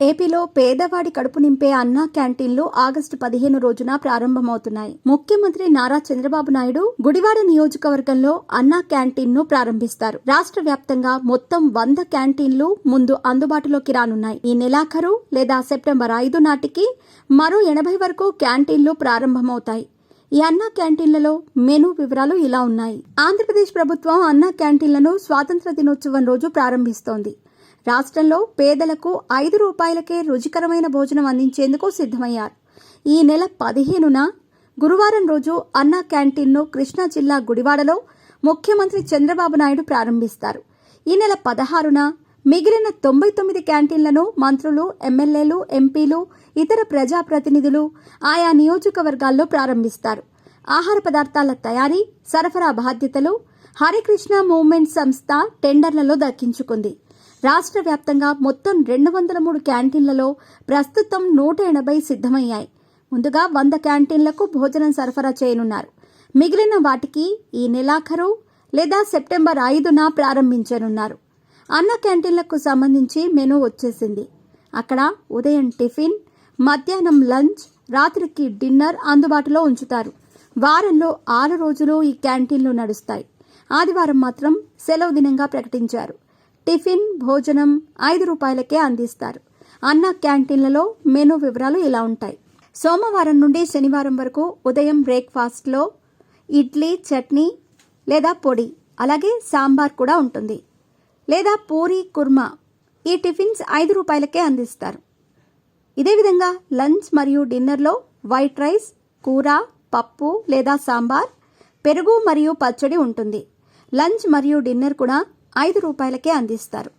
ఏపీలో పేదవాడి కడుపు నింపే అన్నా క్యాంటీన్లు ఆగస్టు 15 రోజున ప్రారంభమవుతున్నాయి. ముఖ్యమంత్రి నారా చంద్రబాబు నాయుడు గుడివాడ నియోజకవర్గంలో అన్నా క్యాంటీన్ను ప్రారంభిస్తారు. రాష్ట్ర వ్యాప్తంగా మొత్తం 100 క్యాంటీన్లు ముందు అందుబాటులోకి రానున్నాయి. ఈ నెలాఖరు లేదా సెప్టెంబర్ 5 నాటికి మరో 80 వరకు క్యాంటీన్లు ప్రారంభమవుతాయి. ఈ అన్నా క్యాంటీన్లలో మెనూ వివరాలు ఇలా ఉన్నాయి. ఆంధ్రప్రదేశ్ ప్రభుత్వం అన్నా క్యాంటీన్లను స్వాతంత్ర దినోత్సవం రోజు ప్రారంభిస్తోంది. రాష్ట్రంలో పేదలకు 5 రూపాయలకే రుచికరమైన భోజనం అందించేందుకు సిద్ధమయ్యారు. ఈ నెల 15న గురువారం రోజు అన్నా క్యాంటీన్ను కృష్ణా జిల్లా గుడివాడలో ముఖ్యమంత్రి చంద్రబాబు నాయుడు ప్రారంభిస్తారు. ఈ నెల 16న మిగిలిన 99 క్యాంటీన్లను మంత్రులు, ఎమ్మెల్యేలు, ఎంపీలు, ఇతర ప్రజాప్రతినిధులు ఆయా నియోజకవర్గాల్లో ప్రారంభిస్తారు. ఆహార పదార్థాల తయారీ, సరఫరా బాధ్యతలు హరికృష్ణ మూవ్మెంట్ సంస్థ టెండర్లలో దక్కించుకుంది. రాష్ట్ర వ్యాప్తంగా మొత్తం 203 క్యాంటీన్లలో ప్రస్తుతం 180 సిద్ధమయ్యాయి. ముందుగా 100 క్యాంటీన్లకు భోజనం సరఫరా చేయనున్నారు. మిగిలిన వాటికి ఈ నెలాఖరు లేదా సెప్టెంబర్ 5న ప్రారంభించనున్నారు. అన్న క్యాంటీన్లకు సంబంధించి మెనూ వచ్చేసింది. అక్కడ ఉదయం టిఫిన్, మధ్యాహ్నం లంచ్, రాత్రికి డిన్నర్ అందుబాటులో ఉంచుతారు. వారంలో 6 రోజులు ఈ క్యాంటీన్లు నడుస్తాయి. ఆదివారం మాత్రం సెలవు దినంగా ప్రకటించారు. టిఫిన్, భోజనం 5 రూపాయలకే అందిస్తారు. అన్న క్యాంటీన్లలో మెనూ వివరాలు ఇలా ఉంటాయి. సోమవారం నుండి శనివారం వరకు ఉదయం బ్రేక్ఫాస్ట్లో ఇడ్లీ, చట్నీ లేదా పొడి, అలాగే సాంబార్ కూడా ఉంటుంది, లేదా పూరి, కుర్మా. ఈ టిఫిన్స్ 5 రూపాయలకే అందిస్తారు. ఇదే విధంగా లంచ్ మరియు డిన్నర్లో వైట్ రైస్, కూర, పప్పు లేదా సాంబార్, పెరుగు మరియు పచ్చడి ఉంటుంది. లంచ్ మరియు డిన్నర్ కూడా 5 రూపాయలకే అందిస్తారు.